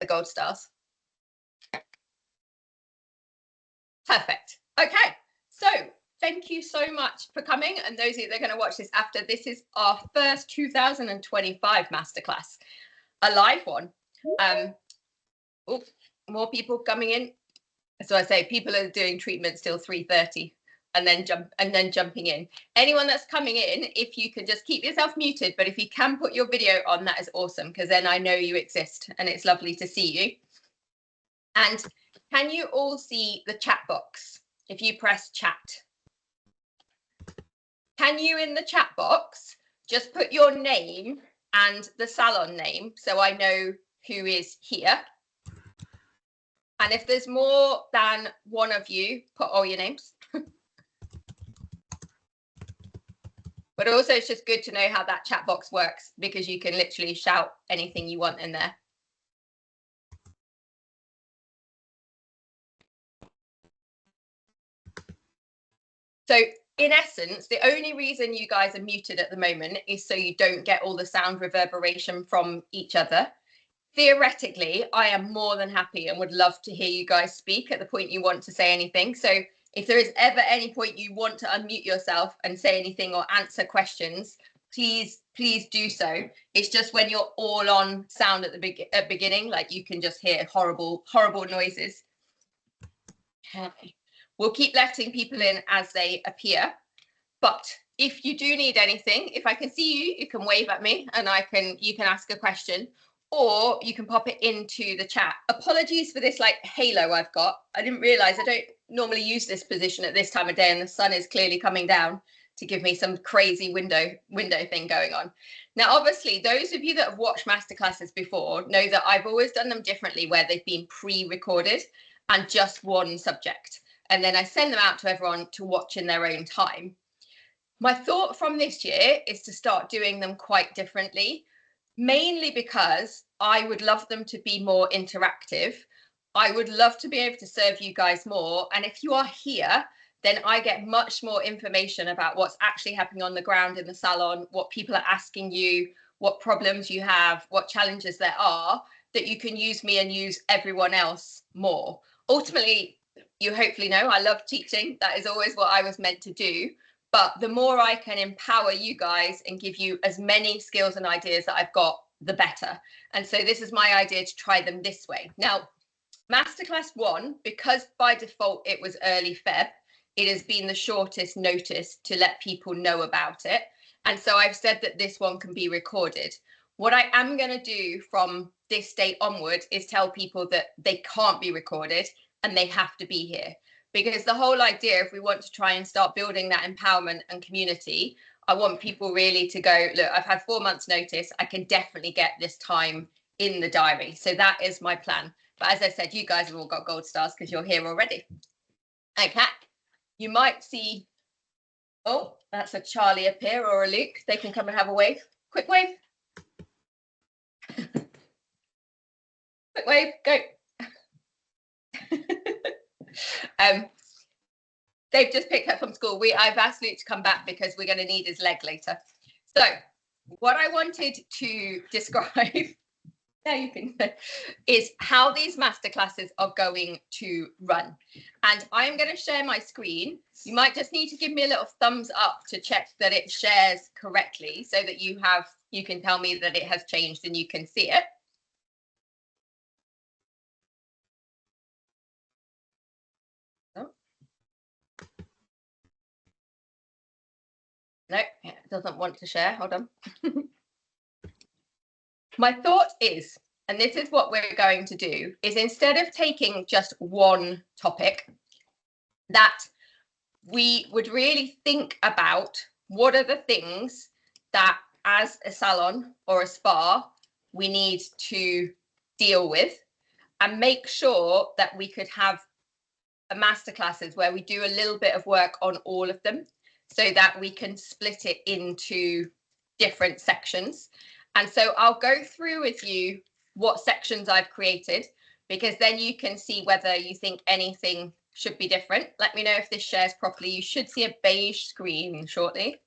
the gold stars. Perfect. Okay, so thank you so much for coming. And those of you that are going to watch this after, this is our first 2025 masterclass, a live one. Oh, more people coming in. So I say people are doing treatments till 3:30 and then jumping in. Anyone that's coming in, if you can just keep yourself muted, but if you can put your video on, that is awesome, because then I know you exist and it's lovely to see you. And can you all see the chat box? If you press chat, can you in the chat box just put your name and the salon name so I know who is here? And if there's more than one of you, put all your names. But also it's just good to know how that chat box works, because you can literally shout anything you want in there. So in essence, the only reason you guys are muted at the moment is so you don't get all the sound reverberation from each other. Theoretically, I am more than happy and would love to hear you guys speak at the point you want to say anything. So if there is ever any point you want to unmute yourself and say anything or answer questions, please do so. It's just when you're all on sound at the beginning, like you can just hear horrible noises. Okay. We'll keep letting people in as they appear. But if you do need anything, if I can see you, you can wave at me and you can ask a question, or you can pop it into the chat. Apologies for this like halo I've got. I didn't realize I don't normally use this position at this time of day, and the sun is clearly coming down to give me some crazy window thing going on. Now, obviously, those of you that have watched masterclasses before know that I've always done them differently, where they've been pre-recorded and just one subject. And then I send them out to everyone to watch in their own time. My thought from this year is to start doing them quite differently, mainly because I would love them to be more interactive. I would love to be able to serve you guys more. And if you are here, then I get much more information about what's actually happening on the ground in the salon, what people are asking you, what problems you have, what challenges there are, that you can use me and use everyone else more. Ultimately, you hopefully know I love teaching. That is always what I was meant to do. But the more I can empower you guys and give you as many skills and ideas that I've got, the better. And so this is my idea to try them this way. Now, Masterclass 1, because by default it was early Feb, it has been the shortest notice to let people know about it. And so I've said that this one can be recorded. What I am going to do from this date onward is tell people that they can't be recorded and they have to be here. Because the whole idea, if we want to try and start building that empowerment and community, I want people really to go, look, I've had 4 months notice. I can definitely get this time in the diary. So that is my plan. But as I said, you guys have all got gold stars because you're here already. Okay. You might see, oh, that's a Charlie appear or a Luke. They can come and have a wave. Quick wave. Quick wave, go. They've just picked up from school. I've asked Luke to come back because we're going to need his leg later. So what I wanted to describe, now you can, is how these masterclasses are going to run. And I'm going to share my screen. You might just need to give me a little thumbs up to check that it shares correctly, so that you can tell me that it has changed and you can see it. No, it doesn't want to share. Hold on. My thought is, and this is what we're going to do, is instead of taking just one topic, that we would really think about what are the things that as a salon or a spa we need to deal with, and make sure that we could have a masterclasses where we do a little bit of work on all of them, so that we can split it into different sections. And so I'll go through with you what sections I've created, because then you can see whether you think anything should be different. Let me know if this shares properly. You should see a beige screen shortly.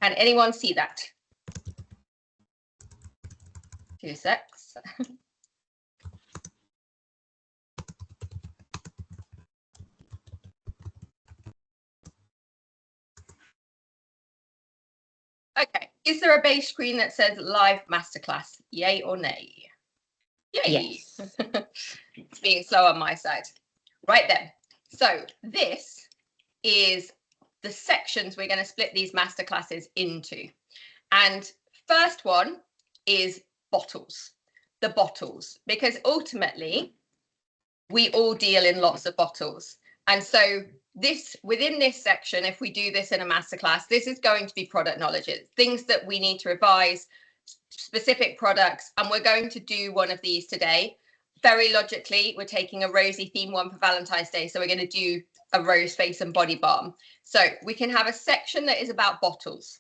Can anyone see that? 2 secs. Okay, is there a beige screen that says live masterclass? Yay or nay? Yay. Yes. It's being slow on my side. Right then. So this is the sections we're going to split these masterclasses into. And first one is bottles. The bottles, because ultimately we all deal in lots of bottles. And so this, within this section, if we do this in a masterclass, this is going to be product knowledge, things that we need to revise, specific products, and we're going to do one of these today. Very logically, we're taking a rosy theme one for Valentine's Day, so we're going to do a rose face and body balm. So we can have a section that is about bottles.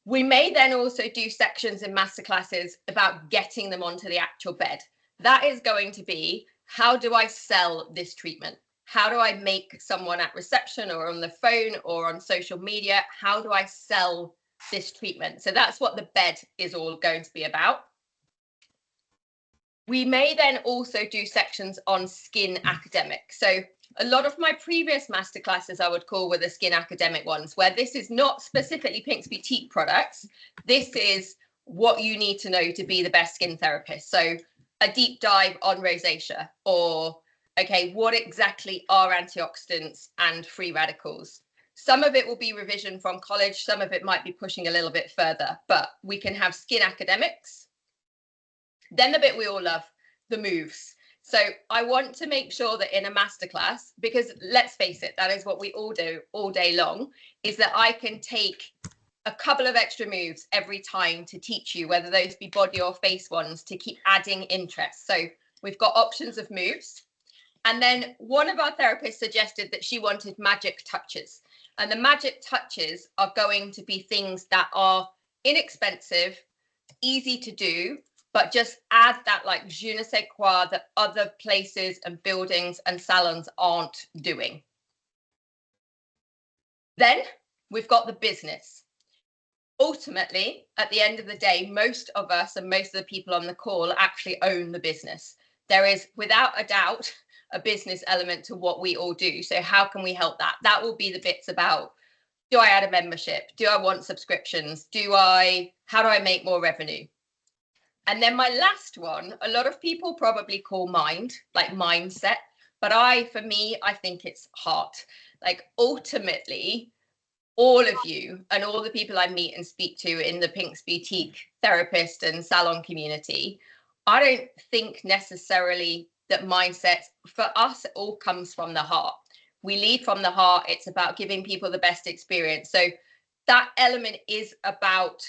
We may then also do sections in masterclasses about getting them onto the actual bed. That is going to be, how do I sell this treatment? How do I make someone at reception or on the phone or on social media? How do I sell this treatment? So that's what the bed is all going to be about. We may then also do sections on skin academic. So a lot of my previous masterclasses I would call were the skin academic ones, where this is not specifically Pink's Boutique products. This is what you need to know to be the best skin therapist. So a deep dive on rosacea, or, okay, what exactly are antioxidants and free radicals? Some of it will be revision from college. Some of it might be pushing a little bit further, but we can have skin academics. Then the bit we all love, the moves. So I want to make sure that in a masterclass, because let's face it, that is what we all do all day long, is that I can take a couple of extra moves every time to teach you, whether those be body or face ones, to keep adding interest. So we've got options of moves. And then one of our therapists suggested that she wanted magic touches. And the magic touches are going to be things that are inexpensive, easy to do, but just add that like je ne sais quoi that other places and buildings and salons aren't doing. Then we've got the business. Ultimately, at the end of the day, most of us and most of the people on the call actually own the business. There is, without a doubt, a business element to what we all do. So how can we help that? That will be the bits about, do I add a membership? Do I want subscriptions? How do I make more revenue? And then my last one, a lot of people probably call mind, like mindset, but for me, I think it's heart. Like ultimately, all of you and all the people I meet and speak to in the Pink's Boutique therapist and salon community, I don't think necessarily that mindset, for us, it all comes from the heart. We lead from the heart. It's about giving people the best experience. So that element is about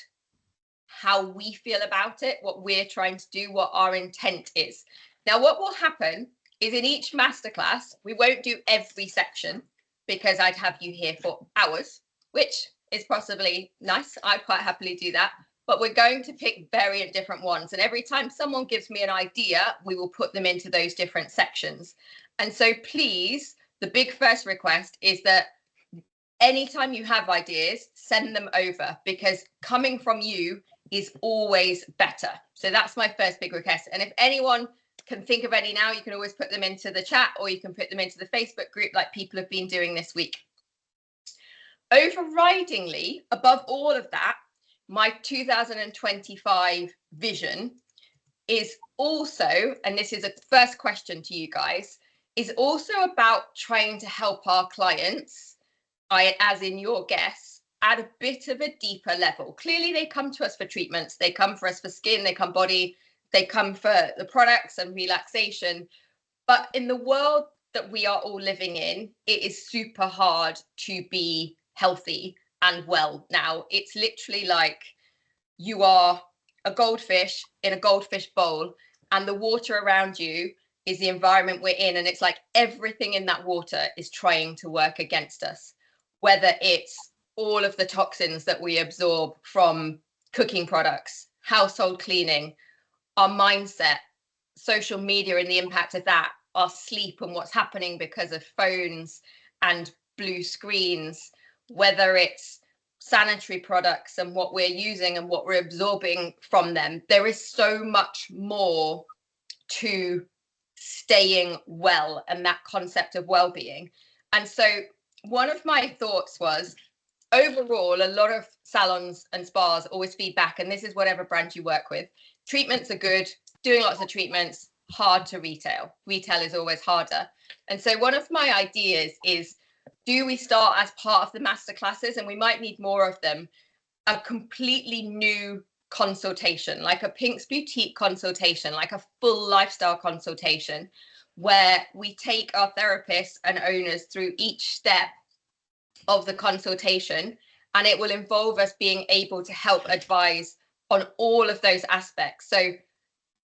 how we feel about it, what we're trying to do, what our intent is. Now, what will happen is in each masterclass, we won't do every section because I'd have you here for hours, which is possibly nice. I'd quite happily do that. But we're going to pick variant different ones. And every time someone gives me an idea, we will put them into those different sections. And so please, the big first request is that anytime you have ideas, send them over, because coming from you is always better. So that's my first big request. And if anyone can think of any now, you can always put them into the chat, or you can put them into the Facebook group like people have been doing this week. Overridingly, above all of that, my 2025 vision is also, and this is a first question to you guys, is also about trying to help our clients, as in your guests, at a bit of a deeper level. Clearly, they come to us for treatments. They come for us for skin, they come body, they come for the products and relaxation. But in the world that we are all living in, it is super hard to be healthy and well now. It's literally like you are a goldfish in a goldfish bowl, and the water around you is the environment we're in. And it's like everything in that water is trying to work against us, whether it's all of the toxins that we absorb from cooking products, household cleaning, our mindset, social media and the impact of that, our sleep and what's happening because of phones and blue screens, whether it's sanitary products and what we're using and what we're absorbing from them. There is so much more to staying well and that concept of well-being. And so one of my thoughts was, overall, a lot of salons and spas always feed back, and this is whatever brand you work with, treatments are good, doing lots of treatments, hard to retail. Retail is always harder. And so one of my ideas is, do we start as part of the masterclasses, and we might need more of them, a completely new consultation, like a Pink's Boutique consultation, like a full lifestyle consultation, where we take our therapists and owners through each step of the consultation, and it will involve us being able to help advise on all of those aspects. So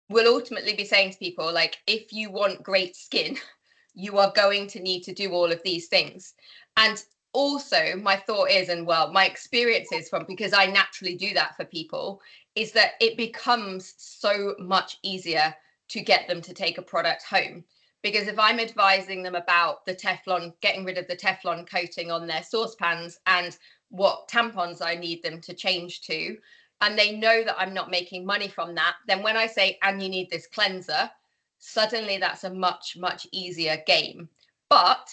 we'll ultimately be saying to people, like, if you want great skin, you are going to need to do all of these things. And also my thought is, and well, my experiences from, because I naturally do that for people, is that it becomes so much easier to get them to take a product home. Because if I'm advising them about the Teflon, getting rid of the Teflon coating on their saucepans and what tampons I need them to change to, and they know that I'm not making money from that, then when I say, and you need this cleanser, suddenly that's a much, much easier game. But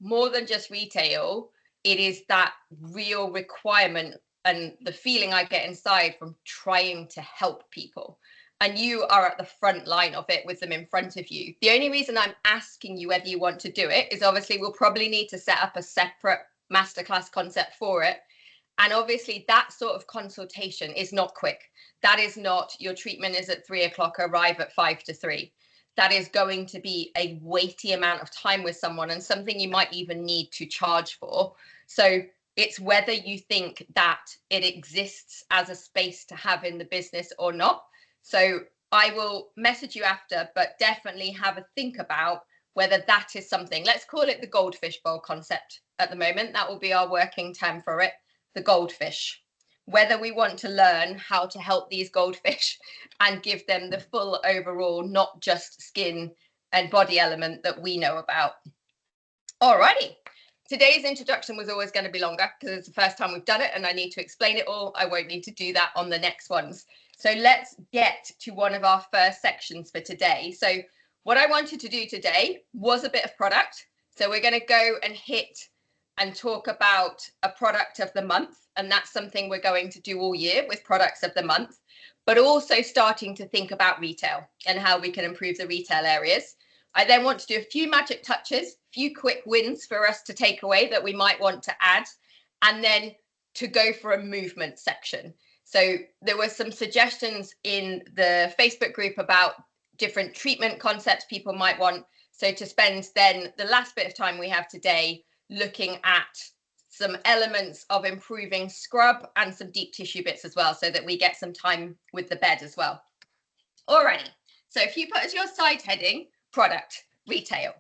more than just retail, it is that real requirement and the feeling I get inside from trying to help people. And you are at the front line of it with them in front of you. The only reason I'm asking you whether you want to do it is obviously we'll probably need to set up a separate masterclass concept for it. And obviously that sort of consultation is not quick. That is not, your treatment is at 3 o'clock, arrive at 5 to 3. That is going to be a weighty amount of time with someone, and something you might even need to charge for. So it's whether you think that it exists as a space to have in the business or not. So I will message you after, but definitely have a think about whether that is something. Let's call it the goldfish bowl concept at the moment. That will be our working term for it, the goldfish. Whether we want to learn how to help these goldfish and give them the full overall, not just skin and body element that we know about. Alrighty. Today's introduction was always going to be longer because it's the first time we've done it and I need to explain it all. I won't need to do that on the next ones. So let's get to one of our first sections for today. So what I wanted to do today was a bit of product. So we're going to go and hit and talk about a product of the month. And that's something we're going to do all year with products of the month, but also starting to think about retail and how we can improve the retail areas. I then want to do a few magic touches, a few quick wins for us to take away that we might want to add, and then to go for a movement section. So there were some suggestions in the Facebook group about different treatment concepts people might want. So to spend then the last bit of time we have today looking at some elements of improving scrub and some deep tissue bits as well, so that we get some time with the bed as well. Alrighty, so if you put as your side heading, product, retail.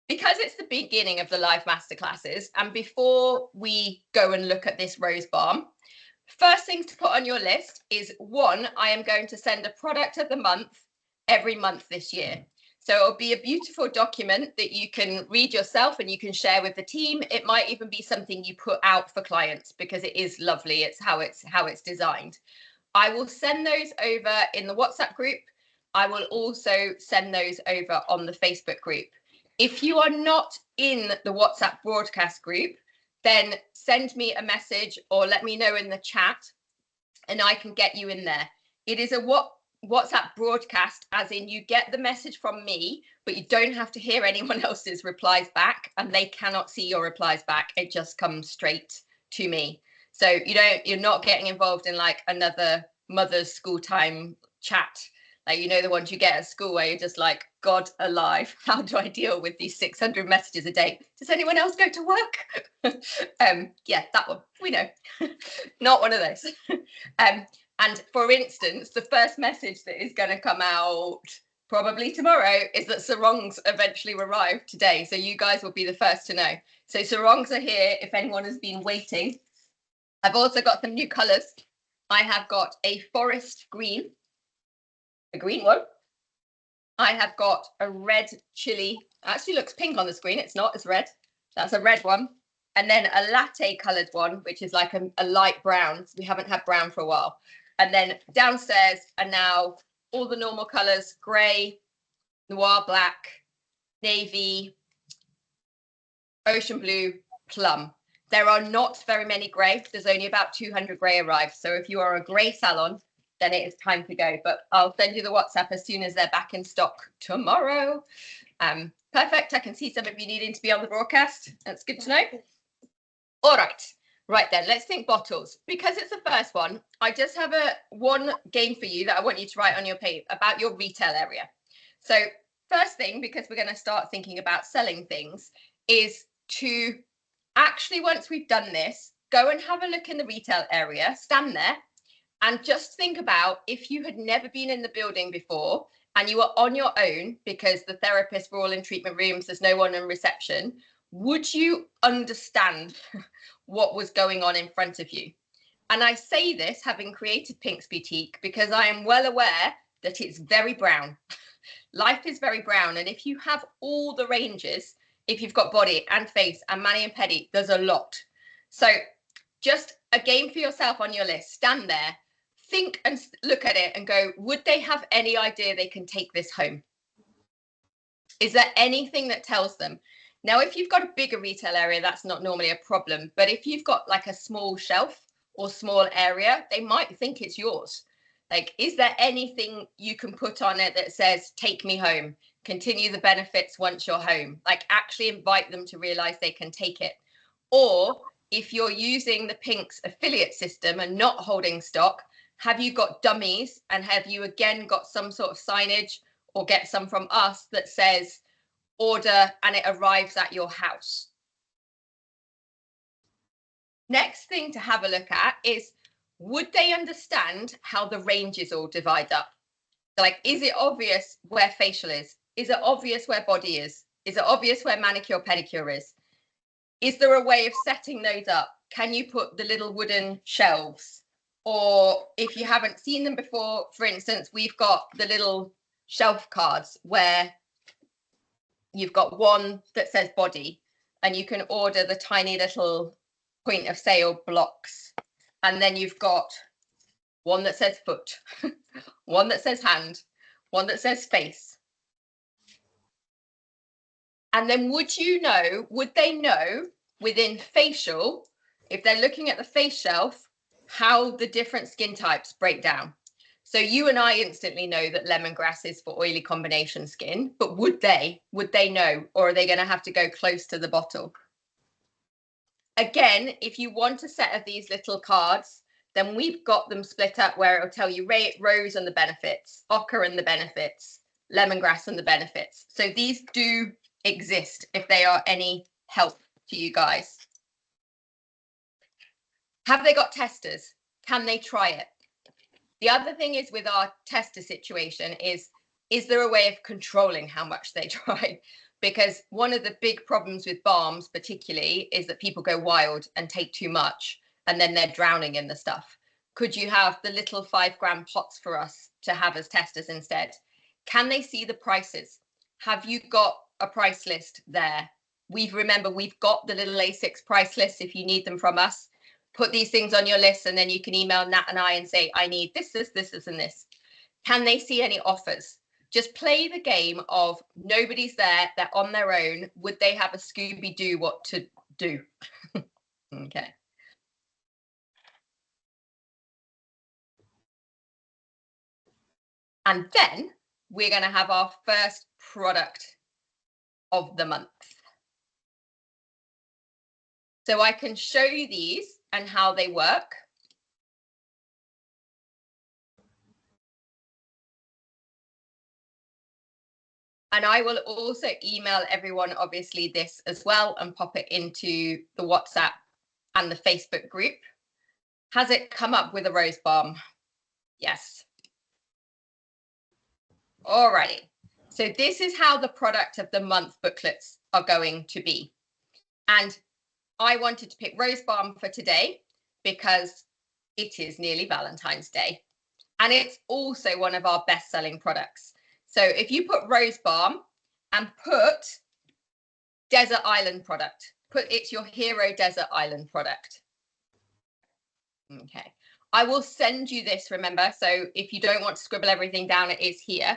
Because it's the beginning of the live masterclasses, and before we go and look at this Rose Balm, first things to put on your list is, one, I am going to send a product of the month every month this year. So it'll be a beautiful document that you can read yourself and you can share with the team. It might even be something you put out for clients because it is lovely. It's how it's designed. I will send those over in the WhatsApp group. I will also send those over on the Facebook group. If you are not in the WhatsApp broadcast group, then send me a message or let me know in the chat and I can get you in there. It is a WhatsApp broadcast, as in you get the message from me, but you don't have to hear anyone else's replies back, and they cannot see your replies back. It just comes straight to me. So you're not getting involved in like another mother's school time chat. Like, you know, the ones you get at school where you're just like, God alive, how do I deal with these 600 messages a day? Does anyone else go to work? Yeah, that one, we know. Not one of those. And for instance, the first message that is going to come out probably tomorrow is that sarongs eventually arrived today. So you guys will be the first to know. So sarongs are here if anyone has been waiting. I've also got some new colours. I have got a forest green, a green one. I have got a red chili. It actually looks pink on the screen. It's not, it's red. That's a red one. and then a latte coloured one, which is like a light brown. We haven't had brown for a while. And then downstairs are now all the normal colours: grey, noir black, navy, ocean blue, plum. There are not very many grey. There's only about 200 grey arrived. So if you are a grey salon, then it is time to go. But I'll send you the WhatsApp as soon as they're back in stock tomorrow. Perfect. I can see some of you needing to be on the broadcast. That's good to know. All right. Right then, let's think bottles. Because it's the first one, I just have one game for you that I want you to write on your page about your retail area. So first thing, because we're going to start thinking about selling things, is to actually, once we've done this, go and have a look in the retail area, stand there, and just think about if you had never been in the building before and you were on your own because the therapists were all in treatment rooms, there's no one in reception, would you understand what was going on in front of you? And I say this having created Pink's Boutique because I am well aware that it's very brown. Life is very brown. And if you have all the ranges, if you've got body and face and mani and pedi, there's a lot. So just a game for yourself on your list. Stand there, think and look at it and go, would they have any idea they can take this home? Is there anything that tells them? Now, if you've got a bigger retail area, that's not normally a problem. But if you've got like a small shelf or small area, they might think it's yours. Like, is there anything you can put on it that says, take me home, continue the benefits once you're home? Like, actually invite them to realize they can take it. Or if you're using the Pink's affiliate system and not holding stock, have you got dummies, and have you again got some sort of signage, or get some from us that says order and it arrives at your house? Next thing to have a look at is, would they understand how the ranges all divide up? Like, is it obvious where facial is? Is it obvious where body is? Is it obvious where manicure pedicure is? Is there a way of setting those up? Can you put the little wooden shelves? Or if you haven't seen them before, for instance, we've got the little shelf cards where you've got one that says body and you can order the tiny little point of sale blocks. And then you've got one that says foot, one that says hand, one that says face. And then would they know within facial, if they're looking at the face shelf, how the different skin types break down? So you and I instantly know that lemongrass is for oily combination skin, but would they know, or are they going to have to go close to the bottle? Again, if you want a set of these little cards, then we've got them split up where it'll tell you rose and the benefits, ochre and the benefits, lemongrass and the benefits. So these do exist if they are any help to you guys. Have they got testers? Can they try it? The other thing is with our tester situation is there a way of controlling how much they try? Because one of the big problems with balms particularly is that people go wild and take too much and then they're drowning in the stuff. Could you have the little 5 gram pots for us to have as testers instead? Can they see the prices? Have you got a price list there? Remember, we've got the little A6 price lists if you need them from us. Put these things on your list and then you can email Nat and I and say, I need this, and this. Can they see any offers? Just play the game of nobody's there, they're on their own. Would they have a Scooby-Doo what to do? Okay. And then we're going to have our first product of the month. So I can show you these and how they work. And I will also email everyone, obviously, this as well and pop it into the WhatsApp and the Facebook group. Has it come up with a Rose Balm? Yes. Alrighty. So this is how the product of the month booklets are going to be. And I wanted to pick Rose Balm for today because it is nearly Valentine's Day. And it's also one of our best-selling products. So if you put Rose Balm and put Desert Island product, it's your hero desert island product. Okay, I will send you this, remember, so if you don't want to scribble everything down, it is here.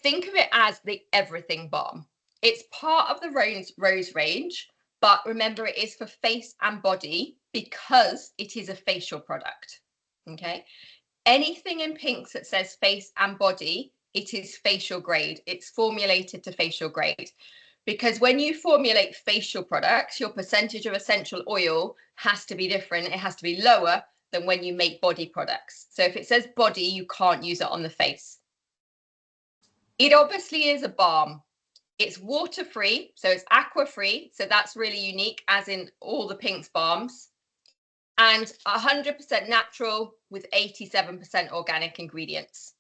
Think of it as the everything balm. It's part of the Rose range, but remember it is for face and body because it is a facial product. Okay, anything in pinks that says face and body, it is facial grade. It's formulated to facial grade. Because when you formulate facial products, your percentage of essential oil has to be different. It has to be lower than when you make body products. So if it says body, you can't use it on the face. It obviously is a balm. It's water-free, so it's aqua-free. So that's really unique, as in all the pinks balms. And 100% natural with 87% organic ingredients.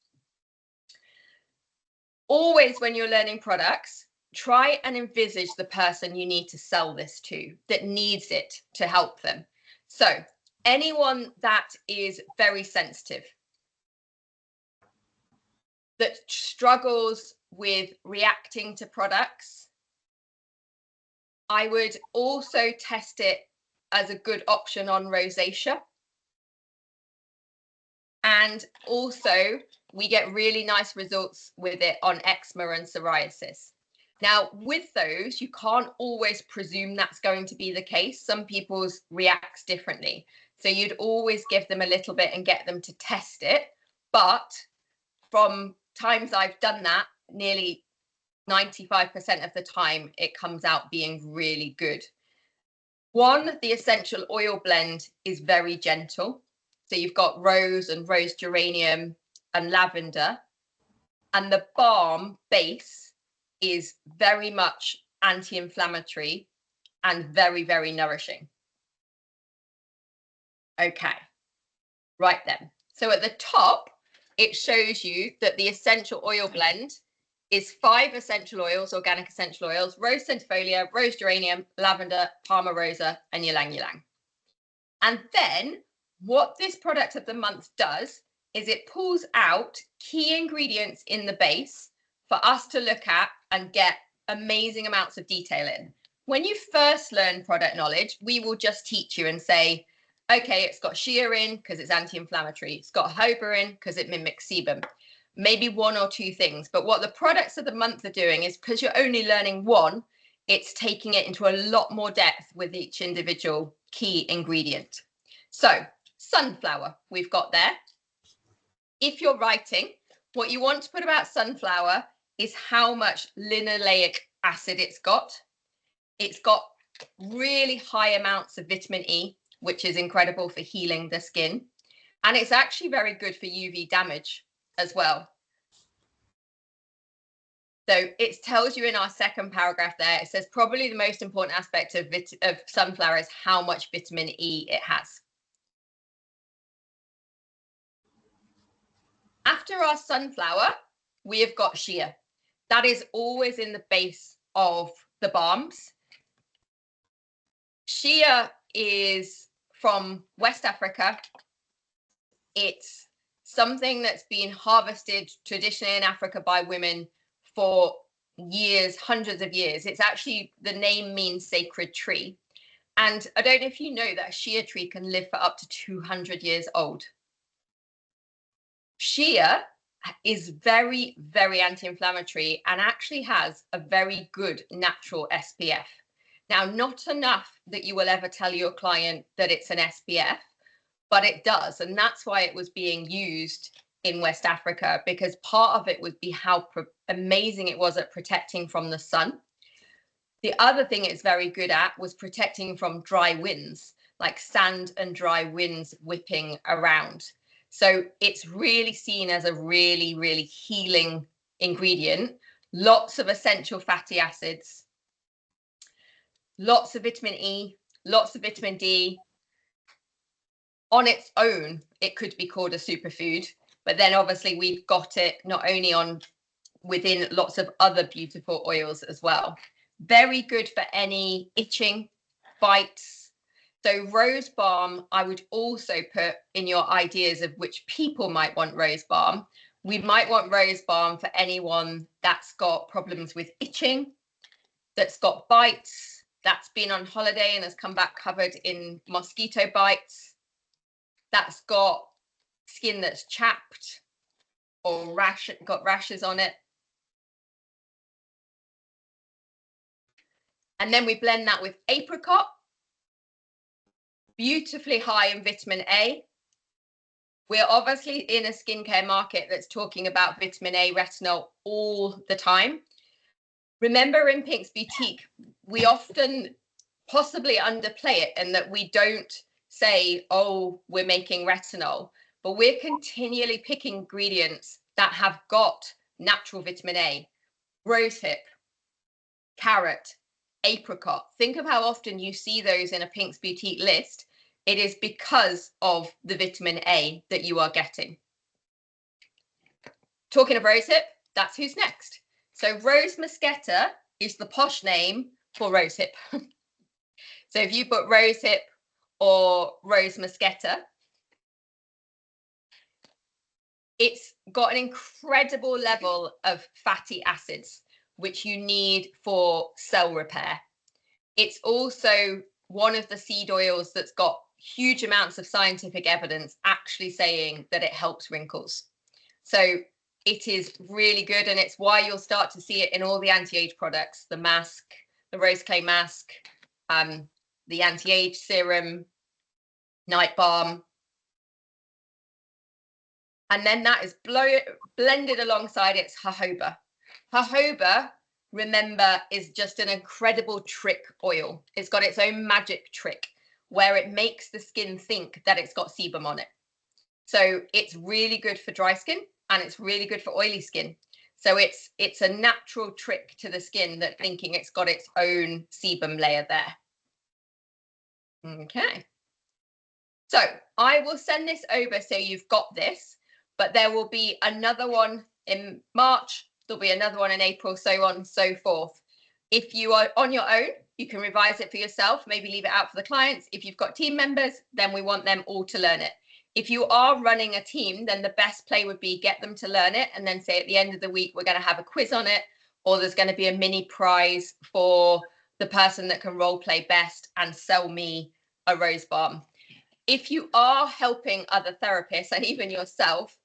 Always when you're learning products, try and envisage the person you need to sell this to that needs it to help them. So anyone that is very sensitive, that struggles with reacting to products, I would also test it as a good option on rosacea. And also we get really nice results with it on eczema and psoriasis. Now, with those, you can't always presume that's going to be the case. Some people's reacts differently. So you'd always give them a little bit and get them to test it. But from times I've done that, nearly 95% of the time, it comes out being really good. One, the essential oil blend is very gentle. So you've got rose and rose geranium and lavender. And the balm base is very much anti-inflammatory and very, very nourishing. Okay, right then. So at the top, it shows you that the essential oil blend is 5 essential oils, organic essential oils: rose centifolia, rose geranium, lavender, palma rosa, and ylang ylang. And then what this product of the month does is it pulls out key ingredients in the base for us to look at and get amazing amounts of detail in. When you first learn product knowledge, we will just teach you and say, okay, it's got shea in because it's anti-inflammatory. It's got jojoba in because it mimics sebum. Maybe 1 or 2 things. But what the products of the month are doing is, because you're only learning one, it's taking it into a lot more depth with each individual key ingredient. So sunflower, we've got there. If you're writing, what you want to put about sunflower is how much linoleic acid it's got. It's got really high amounts of vitamin E, which is incredible for healing the skin. And it's actually very good for UV damage as well. So it tells you in our second paragraph there, it says probably the most important aspect of sunflower is how much vitamin E it has. After our sunflower, we have got shea. That is always in the base of the balms. Shea is from West Africa. It's something that's been harvested traditionally in Africa by women for years, hundreds of years. It's actually, the name means sacred tree. And I don't know if you know that a shea tree can live for up to 200 years old. Shea is very, very anti-inflammatory and actually has a very good natural SPF. Now, not enough that you will ever tell your client that it's an SPF, but it does. And that's why it was being used in West Africa, because part of it would be how amazing it was at protecting from the sun. The other thing it's very good at was protecting from dry winds, like sand and dry winds whipping around. So it's really seen as a really, really healing ingredient. Lots of essential fatty acids, lots of vitamin E, lots of vitamin D. On its own, it could be called a superfood, but then obviously we've got it not only on within lots of other beautiful oils as well. Very good for any itching, bites. So Rose Balm, I would also put in your ideas of which people might want Rose Balm. We might want Rose Balm for anyone that's got problems with itching, that's got bites, that's been on holiday and has come back covered in mosquito bites, that's got skin that's chapped or got rashes on it. And then we blend that with apricot, beautifully high in vitamin A. We're obviously in a skincare market that's talking about vitamin A, retinol all the time. Remember, in Pink's Boutique, we often possibly underplay it in that we don't say, oh, we're making retinol, but we're continually picking ingredients that have got natural vitamin A, rosehip, carrot, apricot. Think of how often you see those in a Pink's Boutique list. It is because of the vitamin A that you are getting. Talking of rosehip, that's who's next. So Rose Mosquetta is the posh name for rosehip. So if you put rosehip or Rose Mosquetta, it's got an incredible level of fatty acids, which you need for cell repair. It's also one of the seed oils that's got huge amounts of scientific evidence actually saying that it helps wrinkles. So it is really good, and it's why you'll start to see it in all the anti-age products, the mask, the rose clay mask, the anti-age serum, night balm. And then that is blended alongside its jojoba. Jojoba, remember, is just an incredible trick oil. It's got its own magic trick where it makes the skin think that it's got sebum on it. So it's really good for dry skin and it's really good for oily skin. So it's a natural trick to the skin that thinking it's got its own sebum layer there. Okay. So I will send this over so you've got this, but there will be another one in March. There'll be another one in April, so on and so forth. If you are on your own, you can revise it for yourself, maybe leave it out for the clients. If you've got team members, then we want them all to learn it. If you are running a team, then the best play would be get them to learn it and then say at the end of the week, we're going to have a quiz on it, or there's going to be a mini prize for the person that can role play best and sell me a Rose Balm. If you are helping other therapists and even yourself,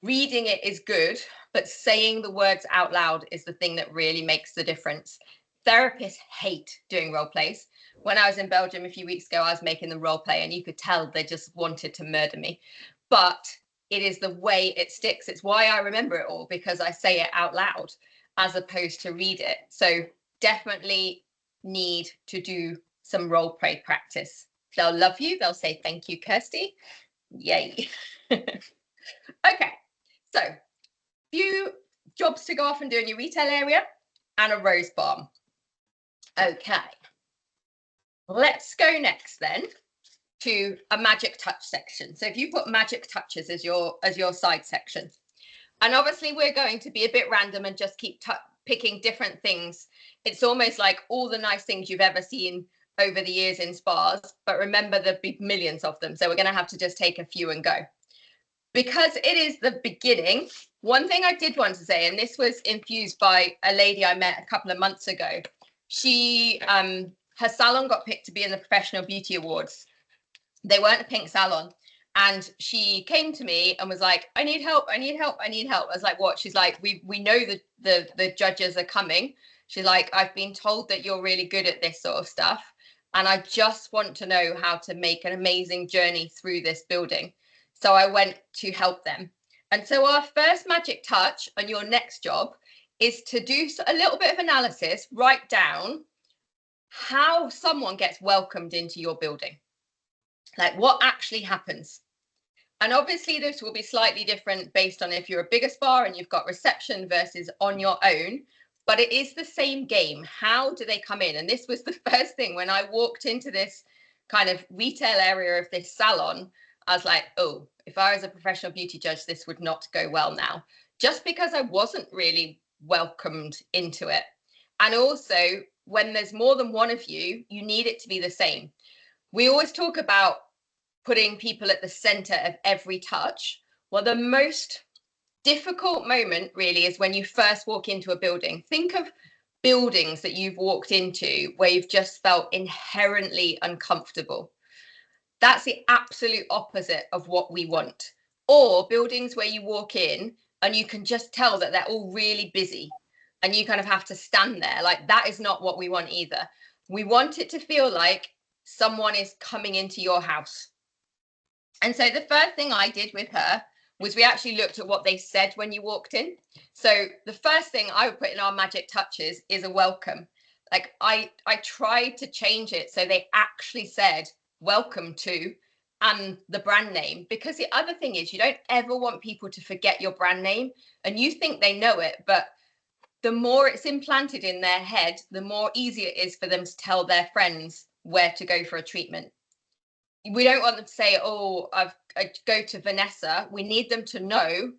reading it is good, but saying the words out loud is the thing that really makes the difference. Therapists hate doing role plays. When I was in Belgium a few weeks ago, I was making them role play and you could tell they just wanted to murder me. But it is the way it sticks. It's why I remember it all, because I say it out loud as opposed to read it. So definitely need to do some role play practice. They'll love you. They'll say, thank you, Kirsty. Yay. Okay. So few jobs to go off and do in your retail area and a Rose Balm. Okay. Let's go next then to a magic touch section. So if you put magic touches as your side section, and obviously we're going to be a bit random and just keep picking different things. It's almost like all the nice things you've ever seen over the years in spas, but remember there'll be millions of them. So we're going to have to just take a few and go. Because it is the beginning, one thing I did want to say, and this was infused by a lady I met a couple of months ago. She, her salon got picked to be in the Professional Beauty Awards. They weren't a pink salon. And she came to me and was like, I need help, I need help, I need help. I was like, what? She's like, we know the judges are coming. She's like, I've been told that you're really good at this sort of stuff. And I just want to know how to make an amazing journey through this building. So I went to help them. And so our first magic touch on your next job is to do a little bit of analysis, write down how someone gets welcomed into your building. Like what actually happens. And obviously this will be slightly different based on if you're a bigger spa and you've got reception versus on your own, but it is the same game. How do they come in? And this was the first thing when I walked into this kind of retail area of this salon. I was like, oh, if I was a professional beauty judge, this would not go well now, just because I wasn't really welcomed into it. And also, when there's more than one of you, you need it to be the same. We always talk about putting people at the center of every touch. Well, the most difficult moment really is when you first walk into a building. Think of buildings that you've walked into where you've just felt inherently uncomfortable. That's the absolute opposite of what we want. Or buildings where you walk in and you can just tell that they're all really busy and you kind of have to stand there. Like, that is not what we want either. We want it to feel like someone is coming into your house. And so the first thing I did with her was we actually looked at what they said when you walked in. So the first thing I would put in our magic touches is a welcome. Like, I tried to change it so they actually said welcome to and the brand name, because the other thing is you don't ever want people to forget your brand name, and you think they know it, but the more it's implanted in their head, the more easy it is for them to tell their friends where to go for a treatment. We don't want them to say, oh, I go to Vanessa. We need them to know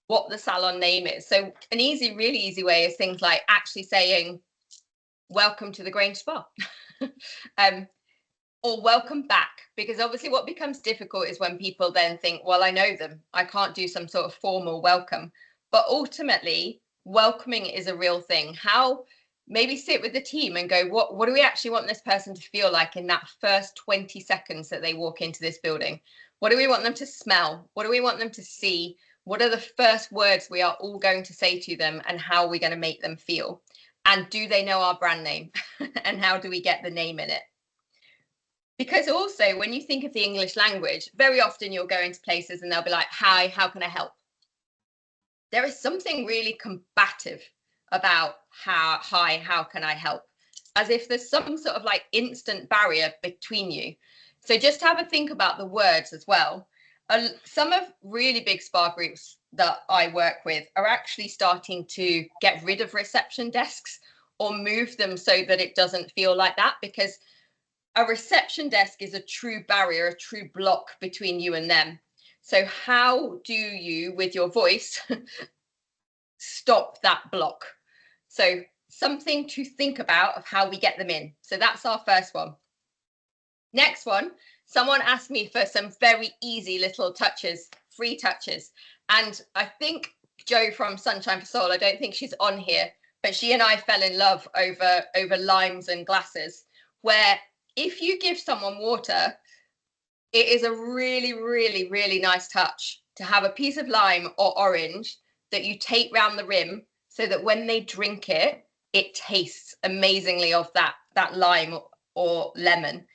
what the salon name is. So an really easy way is things like actually saying, welcome to the Grange Spa. Or welcome back, because obviously what becomes difficult is when people then think, well, I know them, I can't do some sort of formal welcome. But ultimately, welcoming is a real thing. How, maybe sit with the team and go, what do we actually want this person to feel like in that first 20 seconds that they walk into this building? What do we want them to smell? What do we want them to see? What are the first words we are all going to say to them, and how are we going to make them feel? And do they know our brand name? And how do we get the name in it? Because also, when you think of the English language, very often you'll go into places and they'll be like, hi, how can I help? There is something really combative about hi, how can I help? As if there's some sort of like instant barrier between you. So just have a think about the words as well. Some of really big spa groups that I work with are actually starting to get rid of reception desks or move them so that it doesn't feel like that, because a reception desk is a true barrier, a true block between you and them. So how do you, with your voice, stop that block? So something to think about of how we get them in. So that's our first one. Next one, someone asked me for some very easy little touches, free touches. And I think Jo from Sunshine for Soul, I don't think she's on here, but she and I fell in love over limes and glasses, where if you give someone water, it is a really nice touch to have a piece of lime or orange that you take round the rim, so that when they drink it, it tastes amazingly of that lime or lemon.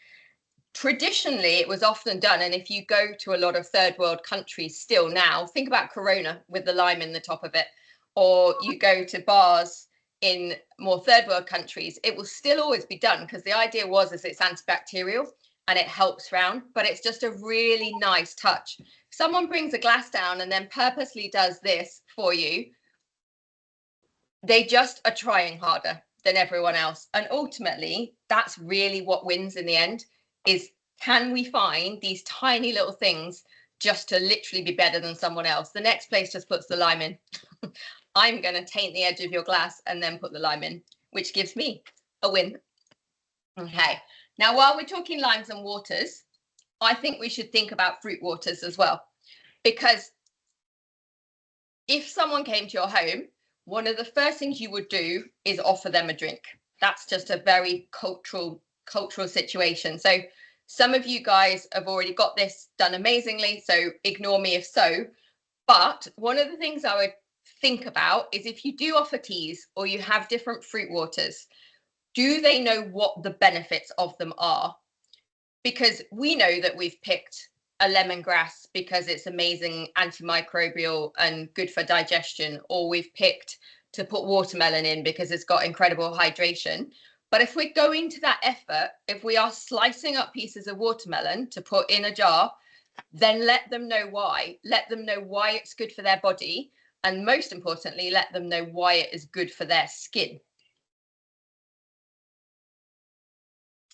Traditionally, it was often done, and if you go to a lot of third world countries still now, think about Corona with the lime in the top of it, or you go to bars in more third world countries, it will still always be done, because the idea was is it's antibacterial and it helps round, but it's just a really nice touch. If someone brings a glass down and then purposely does this for you, they just are trying harder than everyone else. And ultimately, that's really what wins in the end, is can we find these tiny little things just to literally be better than someone else? The next place just puts the lime in. I'm going to taint the edge of your glass and then put the lime in, which gives me a win. Okay, now while we're talking limes and waters, I think we should think about fruit waters as well, because if someone came to your home, one of the first things you would do is offer them a drink. That's just a very cultural situation. So some of you guys have already got this done amazingly, so ignore me if so. But one of the things I would think about is, if you do offer teas or you have different fruit waters, do they know what the benefits of them are? Because we know that we've picked a lemongrass because it's amazing antimicrobial and good for digestion, or we've picked to put watermelon in because it's got incredible hydration. But if we're going to that effort, if we are slicing up pieces of watermelon to put in a jar, then let them know why. Let them know why it's good for their body. And most importantly, let them know why it is good for their skin.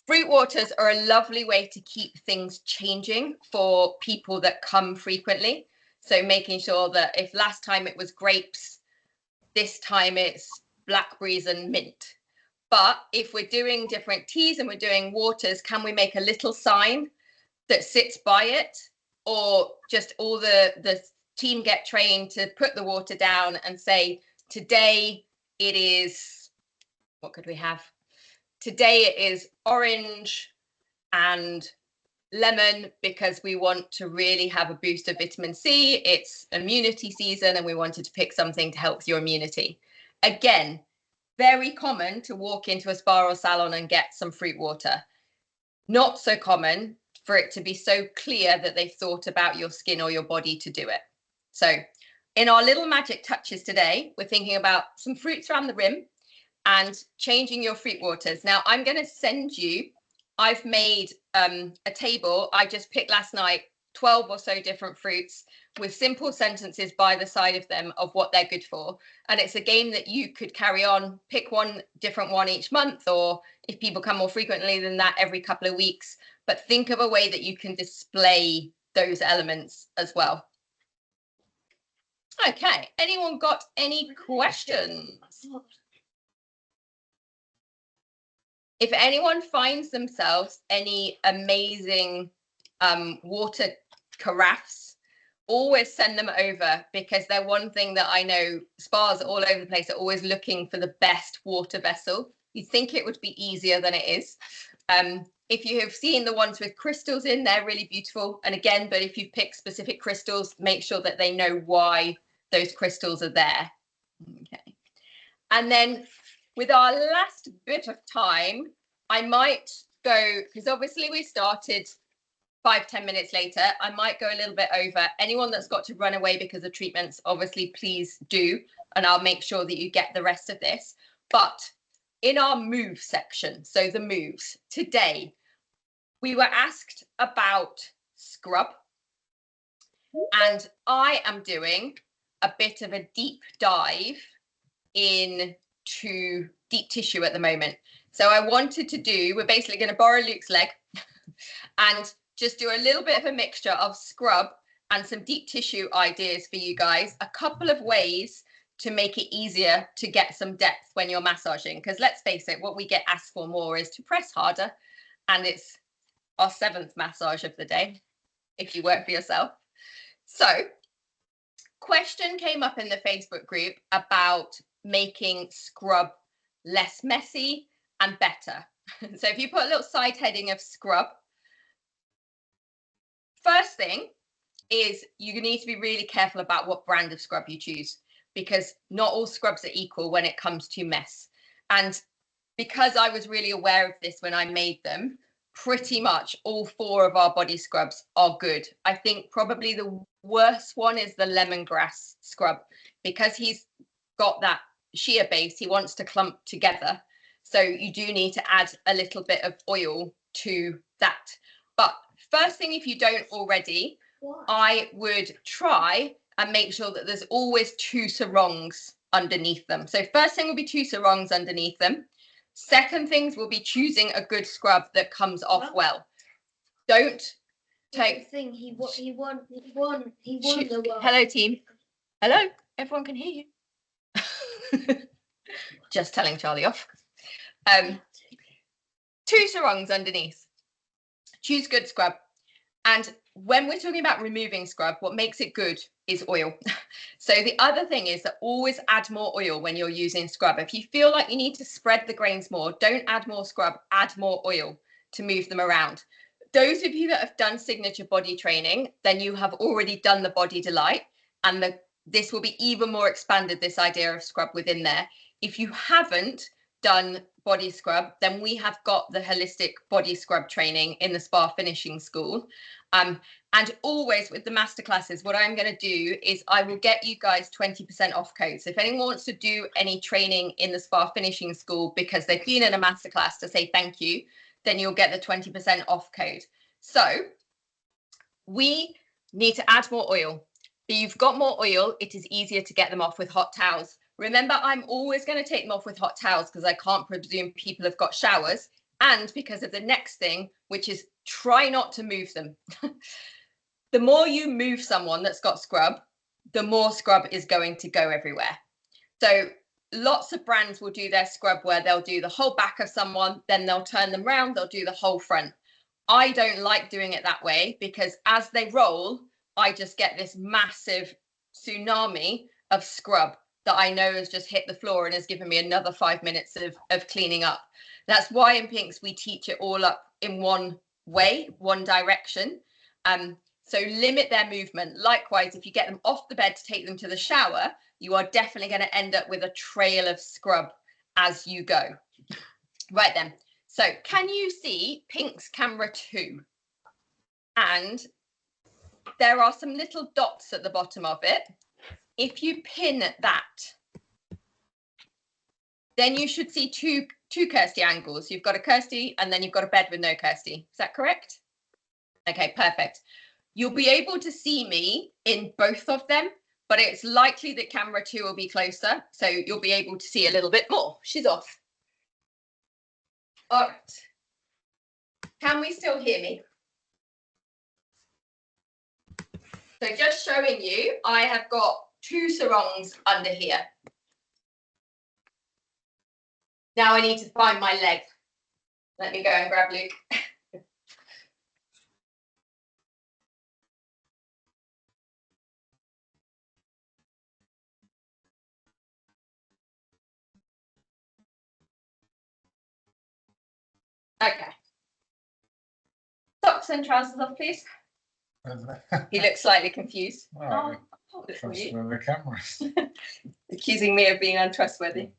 Fruit waters are a lovely way to keep things changing for people that come frequently. So making sure that if last time it was grapes, this time it's blackberries and mint. But if we're doing different teas and we're doing waters, can we make a little sign that sits by it? Or just all the team get trained to put the water down and say, today it is what could we have? Today it is orange and lemon because we want to really have a boost of vitamin C. It's immunity season and we wanted to pick something to help with your immunity. Again, very common to walk into a spa or salon and get some fruit water. Not so common for it to be so clear that they've thought about your skin or your body to do it. So in our little magic touches today, we're thinking about some fruits around the rim and changing your fruit waters. Now I'm going to send you, I've made a table I just picked last night, 12 or so different fruits with simple sentences by the side of them of what they're good for. And it's a game that you could carry on, pick one different one each month, or if people come more frequently than that, every couple of weeks. But think of a way that you can display those elements as well. Okay, anyone got any questions? If anyone finds themselves any amazing water carafes, always send them over, because they're one thing that I know spas all over the place are always looking for the best water vessel. You'd think it would be easier than it is. If you have seen the ones with crystals in, they're really beautiful. And again, but if you pick specific crystals, make sure that they know why those crystals are there. Okay. And then with our last bit of time, I might go, because obviously we started 5-10 minutes later, I might go a little bit over. Anyone that's got to run away because of treatments, obviously please do, and I'll make sure that you get the rest of this. But in our move section, so the moves, today we were asked about scrub, and I am doing a bit of a deep dive into deep tissue at the moment. So I wanted to do, we're basically going to borrow Luke's leg and just do a little bit of a mixture of scrub and some deep tissue ideas for you guys. A couple of ways to make it easier to get some depth when you're massaging. Because let's face it, what we get asked for more is to press harder. And it's our 7th massage of the day, if you work for yourself. So, question came up in the Facebook group about making scrub less messy and better. So if you put a little side heading of scrub, first thing is you need to be really careful about what brand of scrub you choose, because not all scrubs are equal when it comes to mess. And because I was really aware of this when I made them, pretty much all 4 of our body scrubs are good. I think probably the worst one is the lemongrass scrub, because he's got that sheer base, he wants to clump together. So you do need to add a little bit of oil to that. But first thing, if you don't already, I would try and make sure that there's always 2 sarongs underneath them. So first thing will be 2 sarongs underneath them. Second things will be choosing a good scrub that comes off well. Don't take. Thing he won the world. Hello, team. Hello, everyone can hear you. Just telling Charlie off. 2 sarongs underneath. Choose good scrub. And when we're talking about removing scrub, what makes it good is oil. So the other thing is that always add more oil when you're using scrub. If you feel like you need to spread the grains more, don't add more scrub, add more oil to move them around. Those of you that have done signature body training, then you have already done the body delight, and this will be even more expanded, this idea of scrub within there. If you haven't done body scrub, then we have got the holistic body scrub training in the Spa Finishing School. And always with the masterclasses, what I'm going to do is I will get you guys 20% off codes. If anyone wants to do any training in the Spa Finishing School because they've been in a masterclass to say thank you, then you'll get the 20% off code. So we need to add more oil. If you've got more oil, it is easier to get them off with hot towels. Remember, I'm always going to take them off with hot towels because I can't presume people have got showers, and because of the next thing, which is try not to move them. The more you move someone that's got scrub, the more scrub is going to go everywhere. So lots of brands will do their scrub where they'll do the whole back of someone, then they'll turn them round, they'll do the whole front. I don't like doing it that way because as they roll, I just get this massive tsunami of scrub that I know has just hit the floor and has given me another 5 minutes of cleaning up. That's why in Pinks we teach it all up in one way, one direction. So limit their movement. Likewise, if you get them off the bed to take them to the shower, you are definitely going to end up with a trail of scrub as you go. Right then. So can you see Pink's camera 2? And there are some little dots at the bottom of it. If you pin that, then you should see two Kirsty angles. You've got a Kirsty and then you've got a bed with no Kirsty. Is that correct? Okay, perfect. You'll be able to see me in both of them, but it's likely that camera 2 will be closer, so you'll be able to see a little bit more. She's off. All right. Can we still hear me? So just showing you, I have got 2 sarongs under here. Now I need to find my leg. Let me go and grab Luke. Okay. Socks and trousers off, please. He looks slightly confused. Oh, I'll hold it for you. the cameras. Accusing me of being untrustworthy.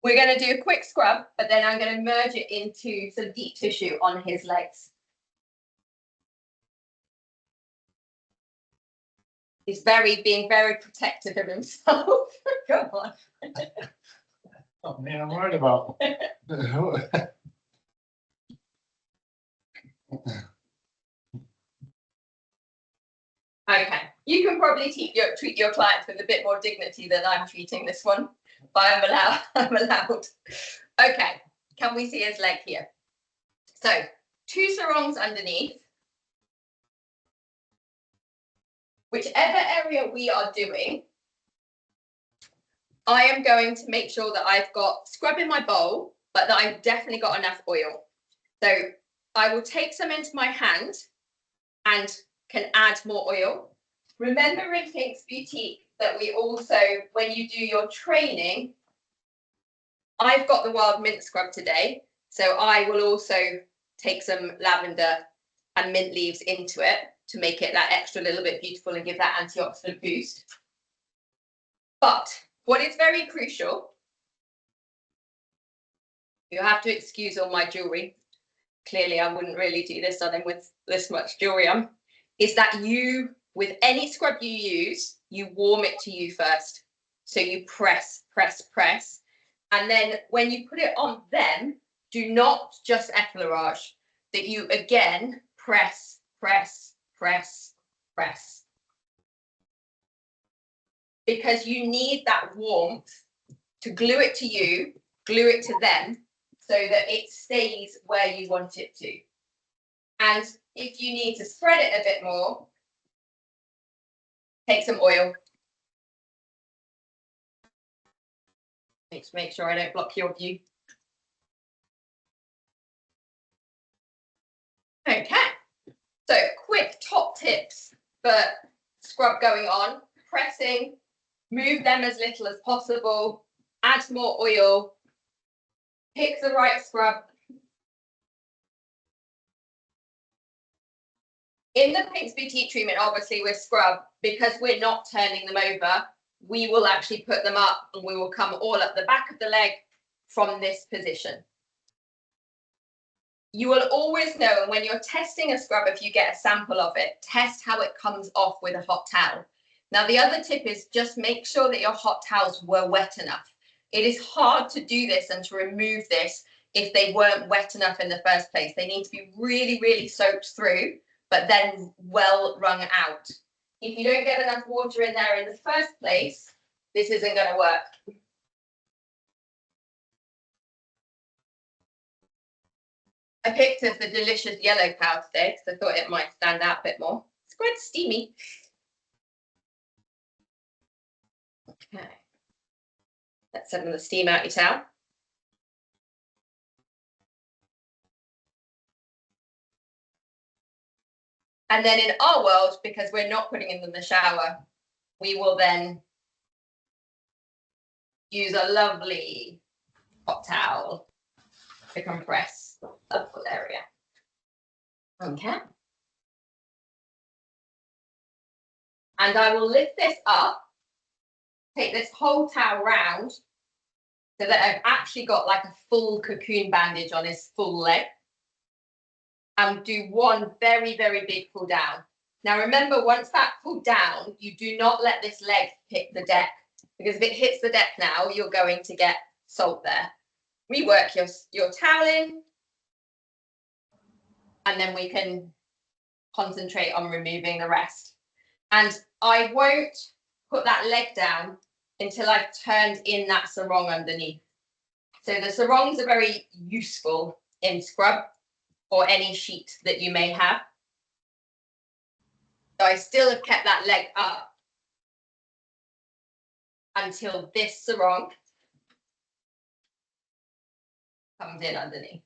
We're going to do a quick scrub, but then I'm going to merge it into some deep tissue on his legs. He's being very protective of himself. Come on. Oh, man, I'm worried about. Okay, you can probably treat your clients with a bit more dignity than I'm treating this one, but I'm allowed. Okay, can we see his leg here? So 2 sarongs underneath. Whichever area we are doing, I am going to make sure that I've got scrub in my bowl, but that I've definitely got enough oil. So I will take some into my hand and can add more oil. Remember in Pink's Boutique that we also, when you do your training, I've got the wild mint scrub today, so I will also take some lavender and mint leaves into it to make it that extra little bit beautiful and give that antioxidant boost. But what is very crucial, you have to excuse all my jewelry. Clearly, I wouldn't really do this on him with this much jewelry on. Is that you, with any scrub you use, you warm it to you first. So you press, press, press. And then when you put it on them, do not just effleurage, that you again press, press, press, press. Because you need that warmth to glue it to you, glue it to them, so that it stays where you want it to. And if you need to spread it a bit more, take some oil. Make sure I don't block your view. Okay, so quick top tips for scrub going on. Pressing, move them as little as possible, add more oil, pick the right scrub. In the Pink's Boutique treatment, obviously with scrub, because we're not turning them over, we will actually put them up and we will come all up the back of the leg from this position. You will always know, and when you're testing a scrub, if you get a sample of it, test how it comes off with a hot towel. Now, the other tip is just make sure that your hot towels were wet enough. It is hard to do this and to remove this if they weren't wet enough in the first place. They need to be really, really soaked through, but then well wrung out. If you don't get enough water in there in the first place, this isn't going to work. I picked up the delicious yellow cow today because I thought it might stand out a bit more. It's quite steamy. Okay. Let some of the steam out your towel. And then in our world, because we're not putting them in the shower, we will then use a lovely hot towel to compress that full area. Okay. And I will lift this up, take this whole towel round so that I've actually got like a full cocoon bandage on his full leg, and do one very, very big pull down. Now remember, once that pulled down, you do not let this leg hit the deck, because if it hits the deck now, you're going to get salt there. Rework your towel in, and then we can concentrate on removing the rest. And I won't put that leg down until I've turned in that sarong underneath. So the sarongs are very useful in scrub or any sheet that you may have. So I still have kept that leg up until this sarong comes in underneath.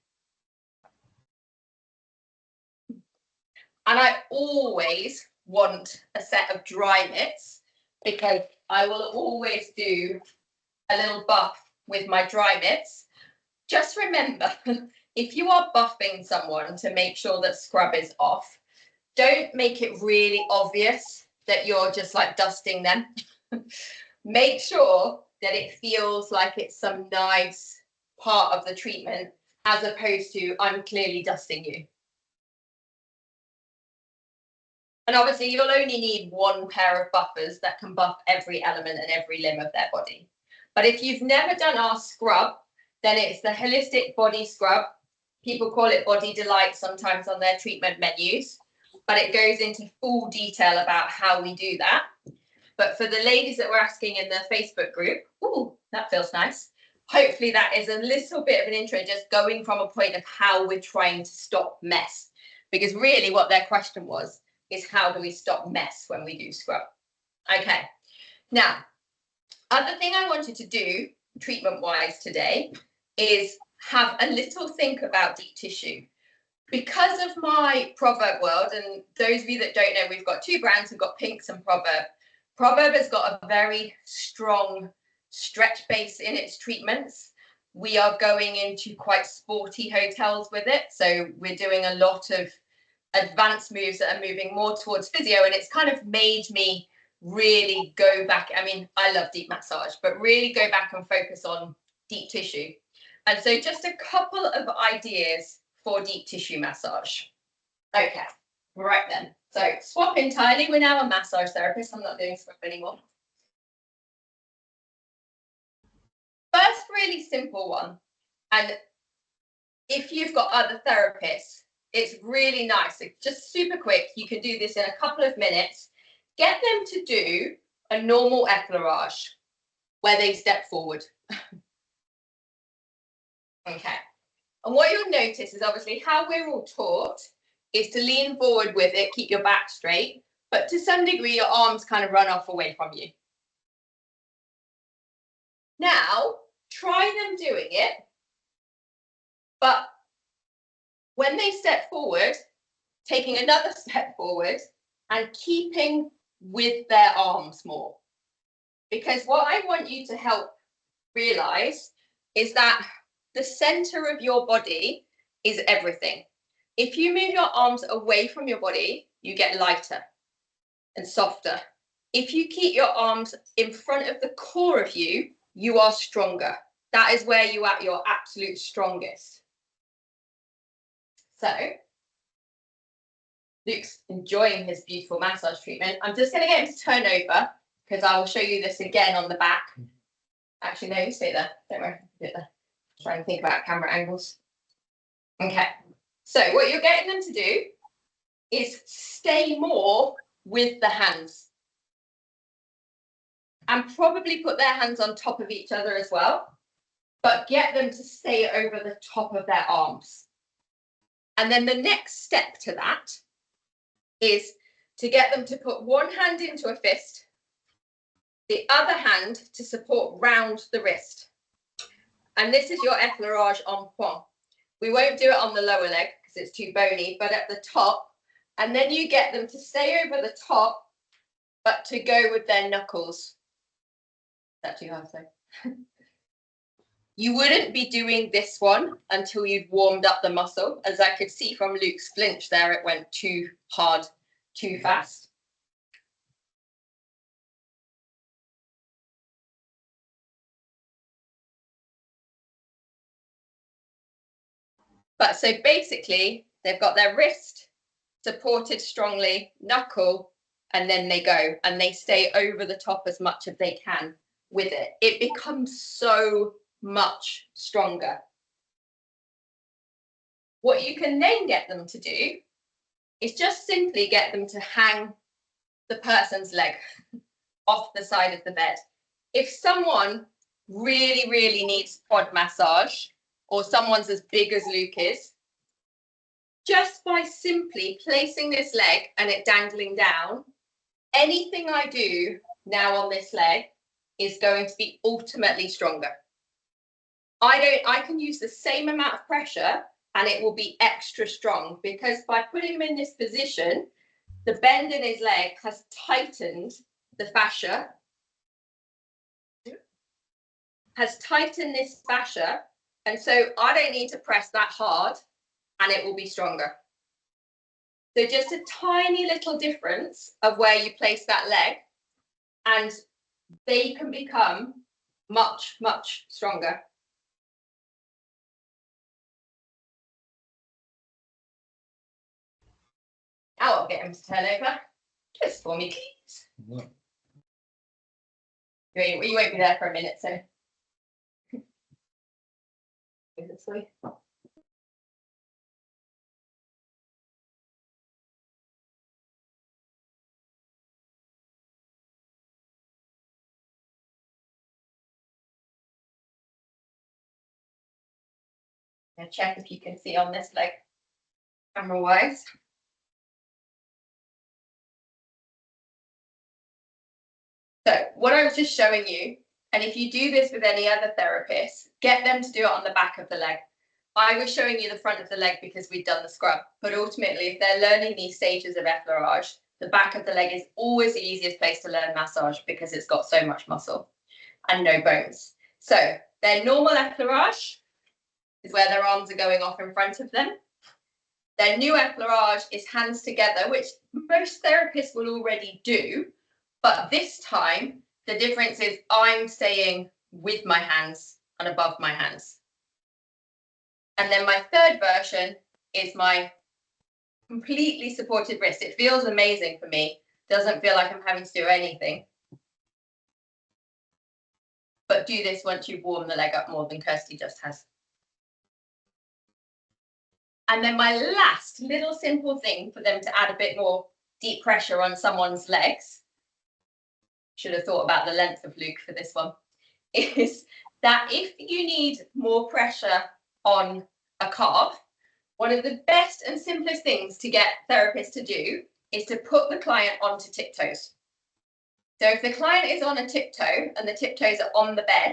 And I always want a set of dry mitts, because I will always do a little buff with my dry mitts. Just remember, if you are buffing someone to make sure that scrub is off, don't make it really obvious that you're just like dusting them. Make sure that it feels like it's some nice part of the treatment, as opposed to I'm clearly dusting you. And obviously you'll only need one pair of buffers that can buff every element and every limb of their body. But if you've never done our scrub, then it's the holistic body scrub. People call it Body Delight sometimes on their treatment menus, but it goes into full detail about how we do that. But for the ladies that were asking in the Facebook group, ooh, that feels nice. Hopefully that is a little bit of an intro, just going from a point of how we're trying to stop mess. Because really what their question was, is how do we stop mess when we do scrub? Okay, now, other thing I wanted to do treatment-wise today is have a little think about deep tissue. Because of my Proverb world, and those of you that don't know, we've got two brands, we've got Pinks and Proverb. Proverb has got a very strong stretch base in its treatments. We are going into quite sporty hotels with it, so we're doing a lot of advanced moves that are moving more towards physio, and it's kind of made me really go back. I mean, I love deep massage, but really go back and focus on deep tissue. And so just a couple of ideas for deep tissue massage. Okay, right then. So swap entirely. We're now a massage therapist. I'm not doing scrub anymore. First really simple one, and if you've got other therapists, it's really nice. It's just super quick. You can do this in a couple of minutes. Get them to do a normal effleurage where they step forward. Okay. And what you'll notice is obviously how we're all taught is to lean forward with it, keep your back straight, but to some degree your arms kind of run off away from you. Now, try them doing it, but when they step forward, taking another step forward and keeping with their arms more. Because what I want you to help realize is that the center of your body is everything. If you move your arms away from your body, you get lighter and softer. If you keep your arms in front of the core of you, you are stronger. That is where you are at your absolute strongest. So Luke's enjoying his beautiful massage treatment. I'm just going to get him to turn over because I will show you this again on the back. Actually, no, you stay there. Don't worry. Do it there. Try and think about camera angles. Okay. So what you're getting them to do is stay more with the hands. And probably put their hands on top of each other as well. But get them to stay over the top of their arms. And then the next step to that is to get them to put one hand into a fist, the other hand to support round the wrist. And this is your effleurage en point. We won't do it on the lower leg because it's too bony, but at the top, And then you get them to stay over the top, but to go with their knuckles. Is that too hard, sorry? You wouldn't be doing this one until you'd warmed up the muscle. As I could see from Luke's flinch there, it went too hard, too fast. But so basically, they've got their wrist supported strongly, knuckle, and then they go and they stay over the top as much as they can with it. It becomes so much stronger. What you can then get them to do is just simply get them to hang the person's leg off the side of the bed. If someone really, really needs quad massage, or someone's as big as Luke is, just by simply placing this leg and it dangling down, anything I do now on this leg is going to be ultimately stronger. I can use the same amount of pressure and it will be extra strong, because by putting him in this position, the bend in his leg has tightened the fascia, and so I don't need to press that hard and it will be stronger. So just a tiny little difference of where you place that leg and they can become much, much stronger. Now I'll get him to turn over. Just for me, please. You won't be there for a minute, so. Go this way. Now check if you can see on this leg, camera-wise. So what I was just showing you, and if you do this with any other therapist, get them to do it on the back of the leg. I was showing you the front of the leg because we'd done the scrub, but ultimately, if they're learning these stages of effleurage, the back of the leg is always the easiest place to learn massage because it's got so much muscle and no bones. So their normal effleurage is where their arms are going off in front of them. Their new effleurage is hands together, which most therapists will already do, but this time the difference is I'm staying with my hands and above my hands. And then my third version is my completely supported wrist. It feels amazing for me. Doesn't feel like I'm having to do anything. But do this once you've warmed the leg up more than Kirsty just has. And then my last little simple thing for them to add a bit more deep pressure on someone's legs, should have thought about the length of Luke for this one, is that if you need more pressure on a calf, one of the best and simplest things to get therapists to do is to put the client onto tiptoes. So if the client is on a tiptoe and the tiptoes are on the bed,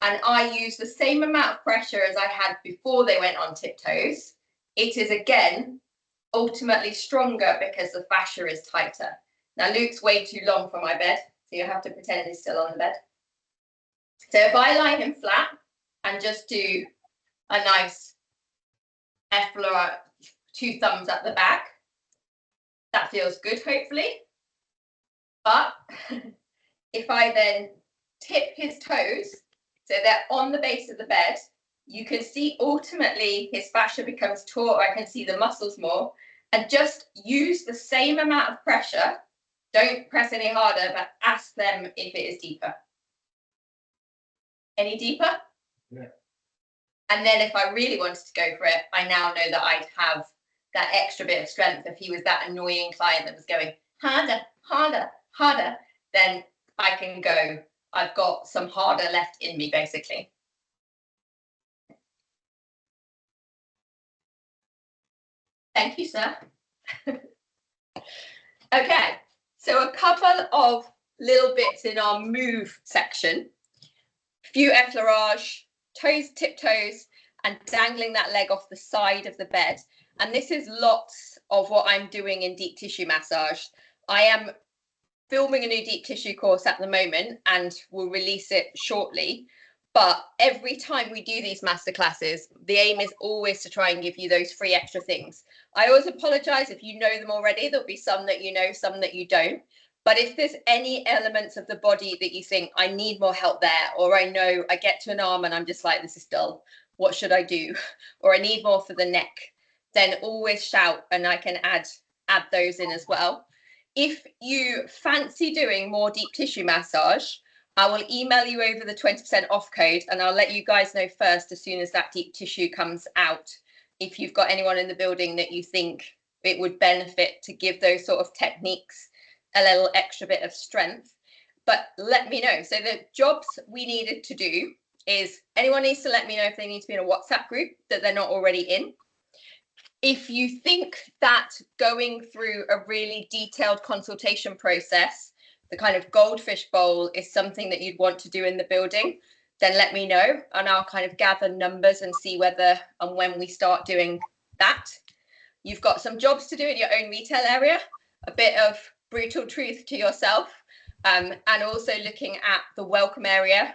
and I use the same amount of pressure as I had before they went on tiptoes, it is again ultimately stronger because the fascia is tighter. Now Luke's way too long for my bed, so you have to pretend he's still on the bed. So if I lie him flat and just do a nice effleurage, 2 thumbs at the back, that feels good, hopefully. But if I then tip his toes, so they're on the base of the bed, you can see ultimately his fascia becomes taut. I can see the muscles more, and just use the same amount of pressure. Don't press any harder, but ask them if it is deeper. Any deeper? Yeah. And then if I really wanted to go for it, I now know that I'd have that extra bit of strength. If he was that annoying client that was going harder, harder, harder, then I can go, I've got some harder left in me, basically. Thank you, sir. Okay, so a couple of little bits in our move section. Few effleurage, toes, tiptoes, and dangling that leg off the side of the bed. And this is lots of what I'm doing in deep tissue massage. I am filming a new deep tissue course at the moment and will release it shortly. But every time we do these masterclasses, the aim is always to try and give you those free extra things. I always apologize if you know them already. There'll be some that you know, some that you don't. But if there's any elements of the body that you think I need more help there, or I know I get to an arm and I'm just like, this is dull, what should I do? Or I need more for the neck, then always shout and I can add those in as well. If you fancy doing more deep tissue massage, I will email you over the 20% off code, and I'll let you guys know first as soon as that deep tissue comes out. If you've got anyone in the building that you think it would benefit to give those sort of techniques a little extra bit of strength, but let me know. So the jobs we needed to do is anyone needs to let me know if they need to be in a WhatsApp group that they're not already in. If you think that going through a really detailed consultation process, the kind of goldfish bowl, is something that you'd want to do in the building, then let me know and I'll kind of gather numbers and see whether and when we start doing that. You've got some jobs to do in your own retail area, a bit of brutal truth to yourself, and also looking at the welcome area.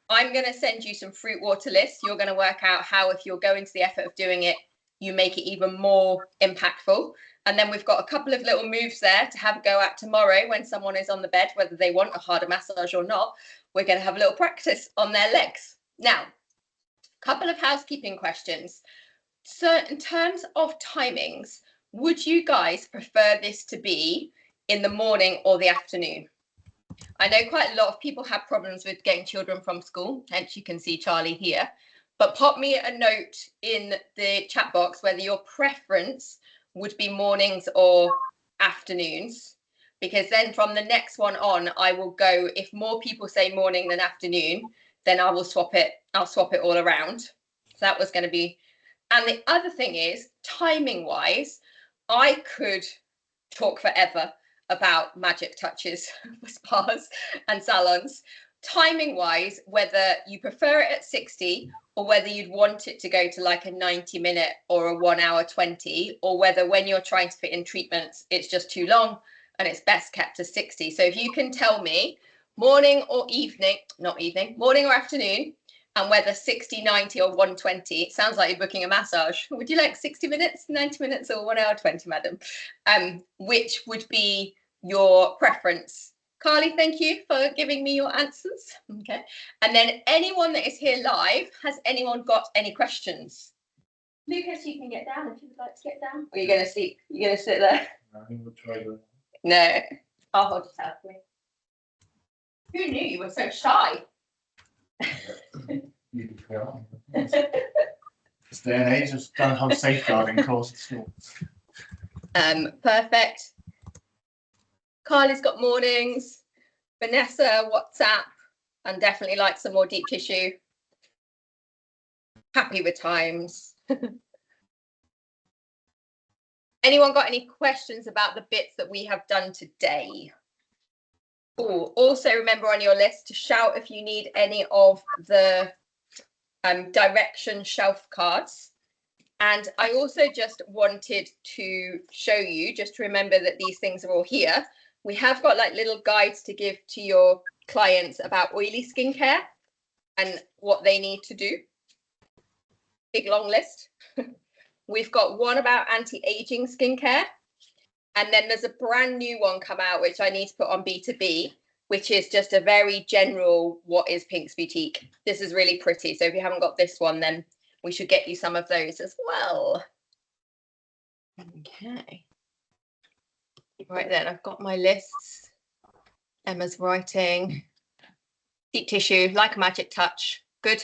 I'm going to send you some fruit water lists. You're going to work out how, if you're going to the effort of doing it, you make it even more impactful. And then we've got a couple of little moves there to have a go at tomorrow when someone is on the bed, whether they want a harder massage or not. We're going to have a little practice on their legs. Now, a couple of housekeeping questions. So in terms of timings, would you guys prefer this to be in the morning or the afternoon? I know quite a lot of people have problems with getting children from school, hence you can see Charlie here. But pop me a note in the chat box whether your preference would be mornings or afternoons, because then from the next one on, I will go, if more people say morning than afternoon, then I will swap it. I'll swap it all around. So that was going to be. And the other thing is, timing wise, I could talk forever about magic touches for spas and salons. Timing wise, whether you prefer it at 60 or whether you'd want it to go to like a 90-minute or a 1 hour 20, or whether when you're trying to fit in treatments, it's just too long and it's best kept to 60. So if you can tell me morning or evening, not evening, morning or afternoon, and whether 60, 90 or 120, it sounds like you're booking a massage. Would you like 60 minutes, 90 minutes or 1 hour 20, madam? Which would be your preference? Carly, thank you for giving me your answers. Okay. And then anyone that is here live, has anyone got any questions? Lucas, you can get down if you would like to get down. Or are you going to sleep? You're going to sit there? I think we'll try to. No. I'll hold it out for you. Who knew you were so shy? You can go. This day and age, just don't have safeguarding course at school. Perfect. Carly's got mornings. Vanessa, WhatsApp, and definitely like some more deep tissue. Happy with times. Anyone got any questions about the bits that we have done today? Oh, also remember on your list to shout if you need any of the direction shelf cards. And I also just wanted to show you, just to remember that these things are all here. We have got like little guides to give to your clients about oily skincare and what they need to do. Big long list. We've got one about anti-aging skincare. And then there's a brand new one come out, which I need to put on B2B, which is just a very general, what is Pink's Boutique? This is really pretty. So if you haven't got this one, then we should get you some of those as well. Okay. Right then, I've got my lists. Emma's writing. Deep tissue, like a magic touch. Good.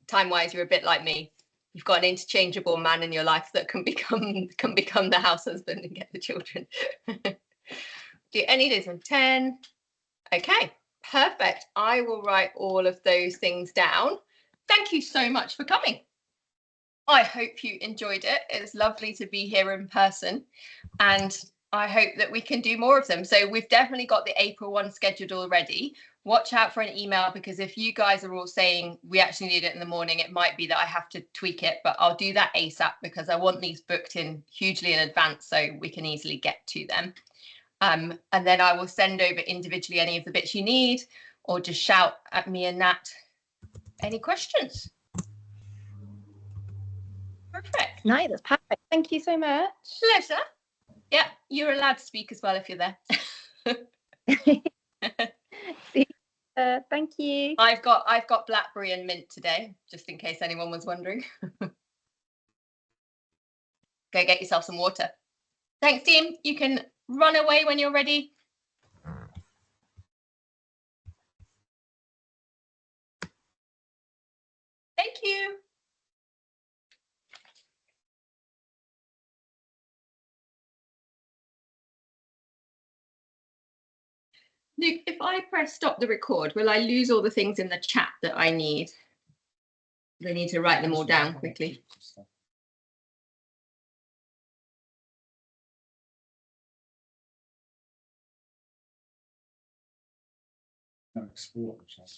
Time-wise, you're a bit like me. You've got an interchangeable man in your life that can become the house husband and get the children. Do any of those on 10? Okay, perfect. I will write all of those things down. Thank you so much for coming. I hope you enjoyed it. It was lovely to be here in person. And I hope that we can do more of them. So we've definitely got the April one scheduled already. Watch out for an email, because if you guys are all saying we actually need it in the morning, it might be that I have to tweak it, but I'll do that ASAP because I want these booked in hugely in advance so we can easily get to them. And then I will send over individually any of the bits you need, or just shout at me and Nat any questions. Perfect. No, that's perfect. Thank you so much. Pleasure. Yeah, you're allowed to speak as well if you're there. See, thank you. I've got blackberry and mint today, just in case anyone was wondering. Go get yourself some water. Thanks, team. You can run away when you're ready. Thank you. Luke, if I press stop the record, will I lose all the things in the chat that I need? I need to write them all down quickly. No, export the chat.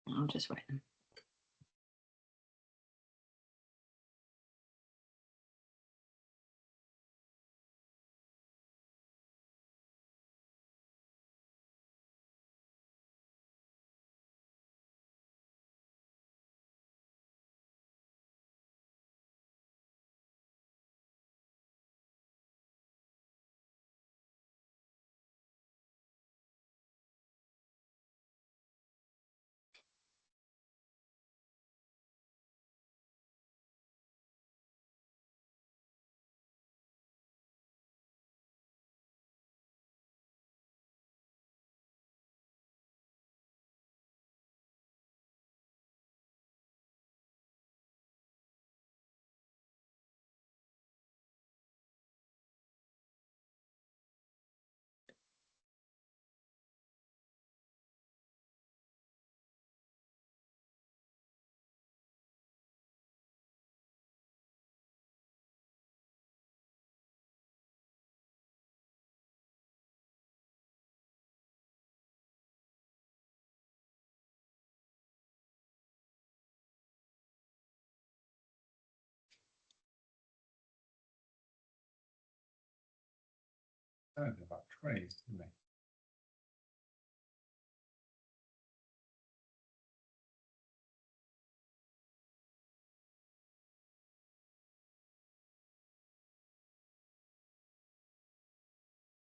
I'll just write them. About trays, didn't they?